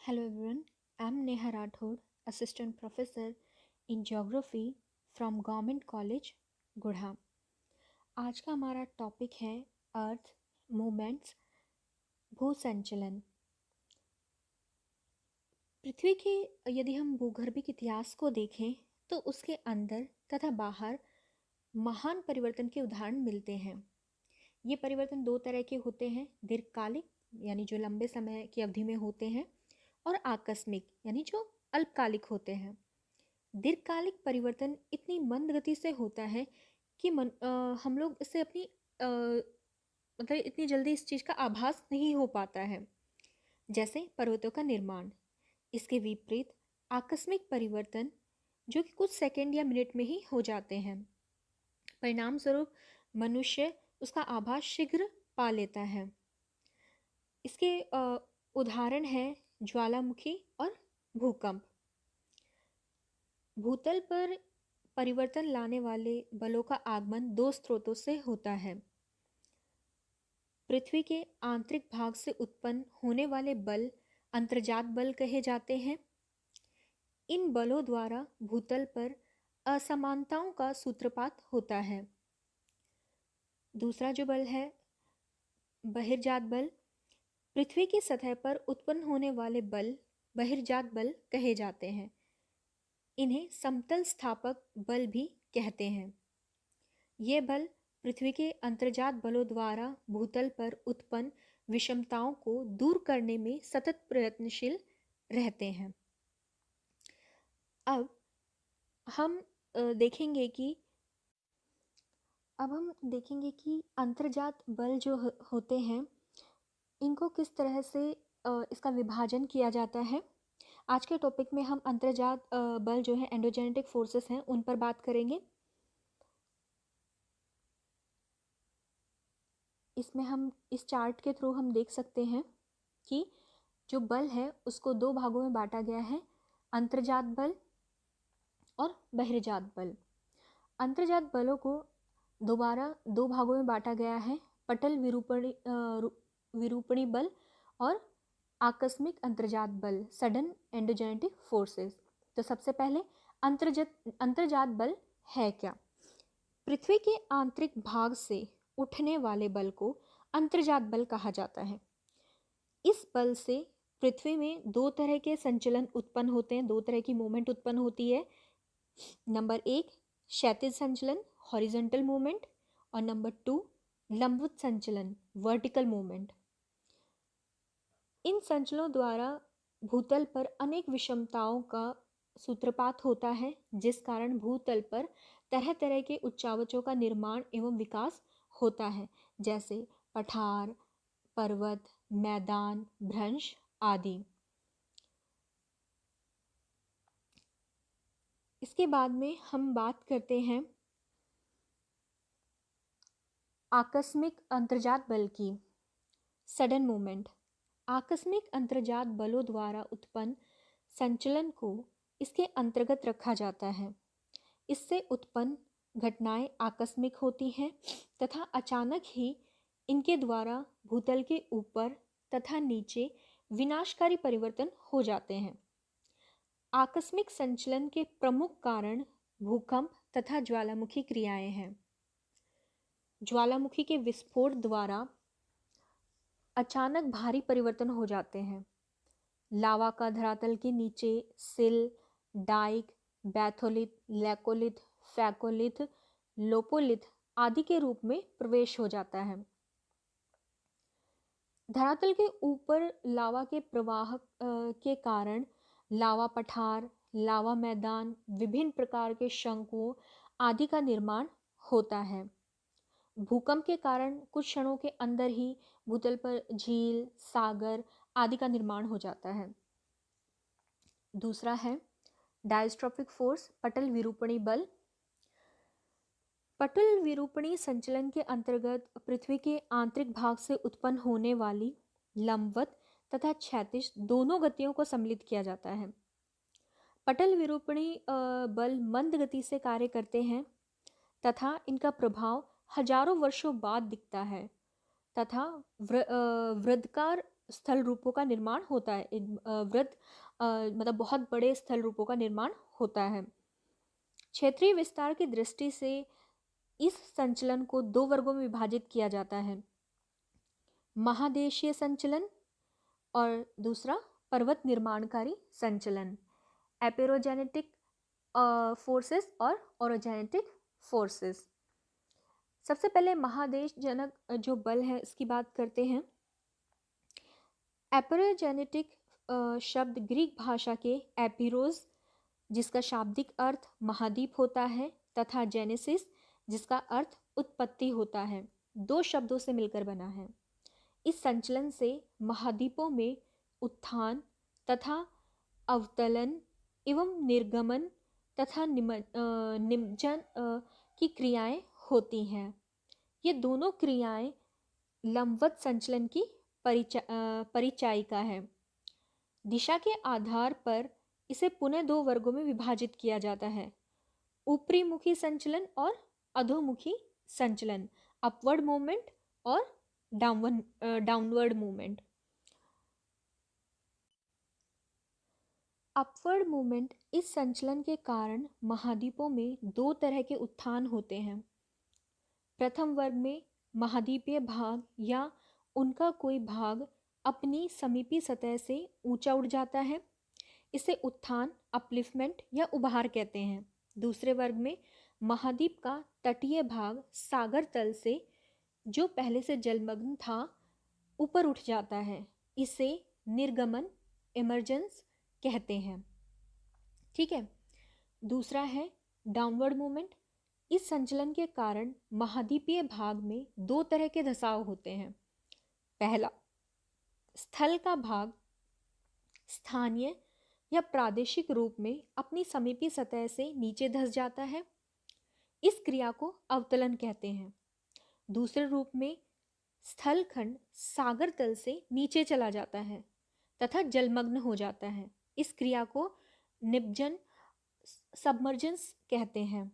Hello everyone, I'm Neha Rathod, Assistant Professor in Geography from Government College, Gudha. आज का हमारा topic है अर्थ movements, भूसंचलन। पृथ्वी के यदि हम भूगर्भिक इतिहास को देखें तो उसके अंदर तथा बाहर महान परिवर्तन के उदाहरण मिलते हैं। ये परिवर्तन दो तरह के होते हैं, दीर्घकालिक यानी जो लंबे समय की अवधि में होते हैं, और आकस्मिक यानी जो अल्पकालिक होते हैं। दीर्घकालिक परिवर्तन इतनी मंद गति से होता है कि हम लोग इससे अपनी मतलब इतनी जल्दी इस चीज़ का आभास नहीं हो पाता है। जैसे पर्वतों का निर्माण। इसके विपरीत आकस्मिक परिवर्तन जो कि कुछ सेकंड या मिनट में ही हो जाते हैं। परिणाम स्वरूप मनुष्य उसका आभास शीघ्र पा लेता है। इसके उदाहरण है ज्वालामुखी और भूकंप। भूतल पर परिवर्तन लाने वाले बलों का आगमन दो स्रोतों से होता है। पृथ्वी के आंतरिक भाग से उत्पन्न होने वाले बल अंतर्जात बल कहे जाते हैं। इन बलों द्वारा भूतल पर असमानताओं का सूत्रपात होता है। दूसरा जो बल है बहिर्जात बल। पृथ्वी की सतह पर उत्पन्न होने वाले बल बहिर्जात बल कहे जाते हैं। इन्हें समतल स्थापक बल भी कहते हैं। ये बल पृथ्वी के अंतर्जात बलों द्वारा भूतल पर उत्पन्न विषमताओं को दूर करने में सतत प्रयत्नशील रहते हैं। अब हम देखेंगे कि अंतर्जात बल जो होते हैं इनको किस तरह से इसका विभाजन किया जाता है। आज के टॉपिक में हम अंतर्जात बल जो है एंडोजेनेटिक फोर्सेस हैं उन पर बात करेंगे। इसमें हम इस चार्ट के थ्रू हम देख सकते हैं कि जो बल है उसको दो भागों में बांटा गया है, अंतर्जात बल और बहिर्जात बल। अंतर्जात बलों को दोबारा दो भागों में बांटा गया है, पटल विरूपणी बल और आकस्मिक अंतर्जात बल, सडन एंडोजेनेटिक फोर्सेस। तो सबसे पहले अंतर्जात बल है क्या? पृथ्वी के आंतरिक भाग से उठने वाले बल को अंतर्जात बल कहा जाता है। इस बल से पृथ्वी में दो तरह के संचलन उत्पन्न होते हैं, दो तरह की मूवमेंट उत्पन्न होती है। नंबर एक क्षैतिज संचलन हॉरिजॉन्टल मूवमेंट और नंबर टू लंबवत संचलन वर्टिकल मूवमेंट। इन संचलों द्वारा भूतल पर अनेक विषमताओं का सूत्रपात होता है, जिस कारण भूतल पर तरह तरह के उच्चावचों का निर्माण एवं विकास होता है, जैसे पठार, पर्वत, मैदान, भ्रंश आदि। इसके बाद में हम बात करते हैं आकस्मिक अंतर्जात बल की। Sudden movement. आकस्मिक अंतर्जात बलों द्वारा उत्पन्न संचलन को इसके अंतर्गत रखा जाता है। इससे उत्पन्न घटनाएं आकस्मिक होती हैं तथा अचानक ही इनके द्वारा भूतल के ऊपर तथा नीचे विनाशकारी परिवर्तन हो जाते हैं। आकस्मिक संचलन के प्रमुख कारण भूकंप तथा ज्वालामुखी क्रियाएं हैं। ज्वालामुखी के विस्फोट द्वारा अचानक भारी परिवर्तन हो जाते हैं। लावा का धरातल के नीचे sill, dyke, batholith, laccolith, phacolith, lopolith आदि के रूप में प्रवेश हो जाता है। धरातल के ऊपर लावा के प्रवाह के कारण लावा पठार, लावा मैदान, विभिन्न प्रकार के शंकुओं आदि का निर्माण होता है। भूकंप के कारण कुछ क्षणों के अंदर ही भूतल पर झील, सागर आदि का निर्माण हो जाता है। दूसरा है डायस्ट्रॉफिक फोर्स, पटल विरूपणी बल। पटल विरूपणी संचलन के अंतर्गत पृथ्वी के आंतरिक भाग से उत्पन्न होने वाली लंबवत तथा क्षैतिज दोनों गतियों को सम्मिलित किया जाता है। पटल विरूपणी बल मंद गति से कार्य करते हैं तथा इनका प्रभाव हजारों वर्षों बाद दिखता है तथा वृत्ताकार स्थल रूपों का निर्माण होता है, मतलब बहुत बड़े स्थल रूपों का निर्माण होता है। क्षेत्रीय विस्तार की दृष्टि से इस संचलन को दो वर्गों में विभाजित किया जाता है, महादेशीय संचलन और दूसरा पर्वत निर्माणकारी संचलन, एपेरोजेनेटिक फोर्सेस और ओरोजेनेटिक फोर्सेस। सबसे पहले महादेश जनक जो बल है इसकी बात करते हैं। एपेरोजेनेटिक शब्द ग्रीक भाषा के एपिरोज जिसका शाब्दिक अर्थ महाद्वीप होता है तथा जेनेसिस जिसका अर्थ उत्पत्ति होता है, दो शब्दों से मिलकर बना है। इस संचलन से महाद्वीपों में उत्थान तथा अवतलन एवं निर्गमन तथा निमज्जन की क्रियाएं होती हैं। ये दोनों क्रियाएं लंबवत संचलन की परिचायिका है। दिशा के आधार पर इसे पुनः दो वर्गों में विभाजित किया जाता है, ऊपरी मुखी संचलन और अधोमुखी संचलन, अपवर्ड मूवमेंट और डाउनवर्ड मूवमेंट। अपवर्ड मूवमेंट इस संचलन के कारण महाद्वीपों में दो तरह के उत्थान होते हैं। प्रथम वर्ग में महाद्वीपीय भाग या उनका कोई भाग अपनी समीपी सतह से ऊंचा उठ जाता है, इसे उत्थान अपलिफ्टमेंट या उभार कहते हैं। दूसरे वर्ग में महाद्वीप का तटीय भाग सागर तल से जो पहले से जलमग्न था ऊपर उठ जाता है, इसे निर्गमन इमर्जेंस कहते हैं। ठीक है। दूसरा है डाउनवर्ड मूवमेंट। इस संचलन के कारण महाद्वीपीय भाग में दो तरह के धसाव होते हैं। पहला, स्थल का भाग स्थानीय या प्रादेशिक रूप में अपनी समीपी सतह से नीचे धंस जाता है, इस क्रिया को अवतलन कहते हैं। दूसरे रूप में स्थल खंड सागर तल से नीचे चला जाता है तथा जलमग्न हो जाता है, इस क्रिया को निमज्जन सबमर्जेंस कहते हैं।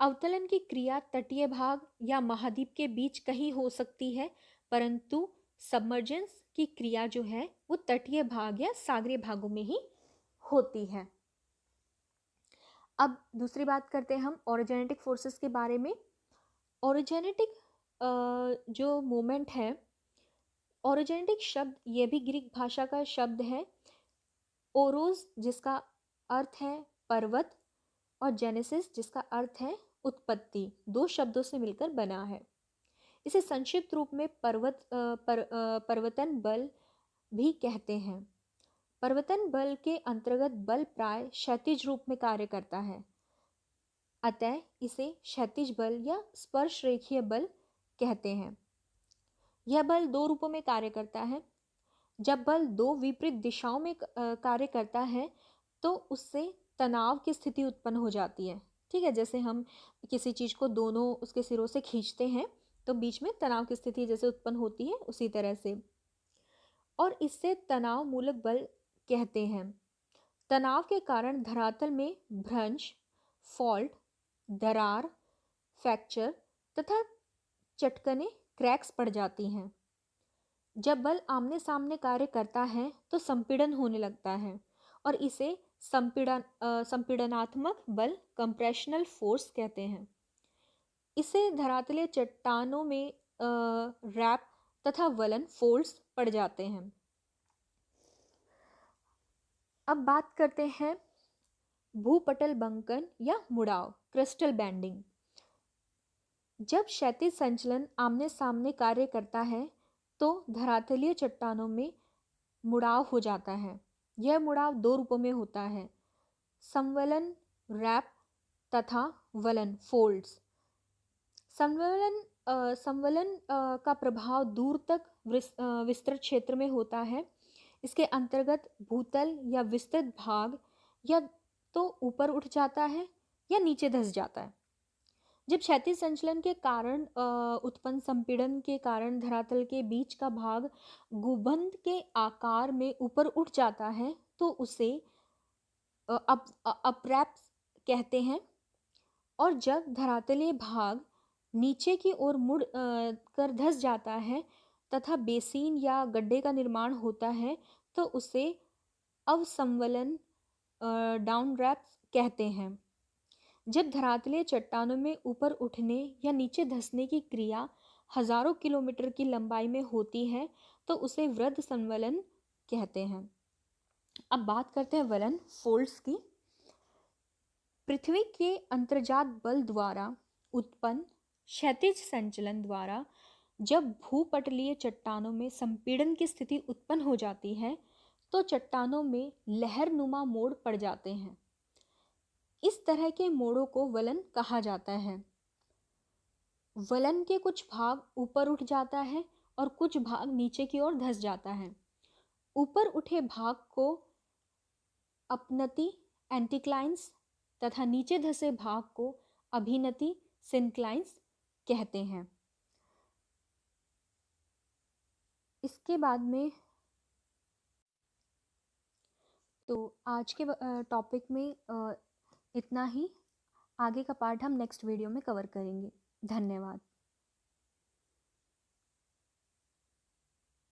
अवतलन की क्रिया तटीय भाग या महाद्वीप के बीच कहीं हो सकती है, परंतु सबमर्जेंस की क्रिया जो है वो तटीय भाग या सागरीय भागों में ही होती है। अब दूसरी बात करते हैं हम ओरोजेनेटिक फोर्सेस के बारे में। ओरोजेनेटिक जो मूवमेंट है, ओरोजेनेटिक शब्द ये भी ग्रीक भाषा का शब्द है। ओरोस जिसका अर्थ है पर्वत और जेनेसिस जिसका अर्थ है उत्पत्ति, दो शब्दों से मिलकर बना है। इसे संक्षिप्त रूप में परिवर्तन बल भी कहते हैं। परिवर्तन बल के अंतर्गत बल प्राय क्षैतिज रूप में कार्य करता है, अतः इसे क्षैतिज बल या स्पर्श रेखीय बल कहते हैं। यह बल दो रूपों में कार्य करता है। जब बल दो विपरीत दिशाओं में कार्य करता है तो उससे तनाव की स्थिति उत्पन्न हो जाती है। ठीक है, जैसे हम किसी चीज़ को दोनों उसके सिरों से खींचते हैं तो बीच में तनाव की स्थिति जैसे उत्पन्न होती है, उसी तरह से, और इससे तनाव मूलक बल कहते हैं। तनाव के कारण धरातल में भ्रंश, फॉल्ट, दरार, फ्रैक्चर तथा चटकने क्रैक्स पड़ जाती हैं। जब बल आमने सामने कार्य करता है तो संपीड़न होने लगता है और इसे संपीड़नात्मक बल कंप्रेशनल फोर्स कहते हैं। इसे धरातलीय चट्टानों में रैप तथा वलन फोल्ड्स पड़ जाते हैं। अब बात करते हैं भूपटल बंकन या मुड़ाव, क्रिस्टल बैंडिंग। जब क्षैतिज संचलन आमने सामने कार्य करता है तो धरातलीय चट्टानों में मुड़ाव हो जाता है। यह मुड़ाव दो रूपों में होता है, संवलन रैप तथा वलन फोल्ड्स। संवलन का प्रभाव दूर तक विस्तृत क्षेत्र में होता है। इसके अंतर्गत भूतल या विस्तृत भाग या तो ऊपर उठ जाता है या नीचे धंस जाता है। जब क्षैतिज संचलन के कारण उत्पन्न संपीड़न के कारण धरातल के बीच का भाग गुंबद के आकार में ऊपर उठ जाता है तो उसे अपरैप्स कहते हैं। और जब धरातलीय भाग नीचे की ओर मुड़ कर धंस जाता है तथा बेसिन या गड्ढे का निर्माण होता है तो उसे अवसंवलन डाउनड्रैप्स कहते हैं। जब धरातलीय चट्टानों में ऊपर उठने या नीचे धंसने की क्रिया हजारों किलोमीटर की लंबाई में होती है तो उसे वृत्त संवलन कहते हैं। अब बात करते हैं वलन फोल्ड्स की। पृथ्वी के अंतर्जात बल द्वारा उत्पन्न क्षैतिज संचलन द्वारा जब भूपटलीय चट्टानों में संपीड़न की स्थिति उत्पन्न हो जाती है तो चट्टानों में लहरनुमा मोड़ पड़ जाते हैं। इस तरह के मोड़ों को वलन कहा जाता है। वलन के कुछ भाग ऊपर उठ जाता है और कुछ भाग नीचे की ओर धंस जाता है। ऊपर उठे भाग को अपनति एंटीक्लाइंस तथा नीचे धंसे भाग को अभिनति सिंक्लाइंस कहते हैं। इसके बाद में तो आज के टॉपिक में इतना ही। आगे का पार्ट हम नेक्स्ट वीडियो में कवर करेंगे। धन्यवाद।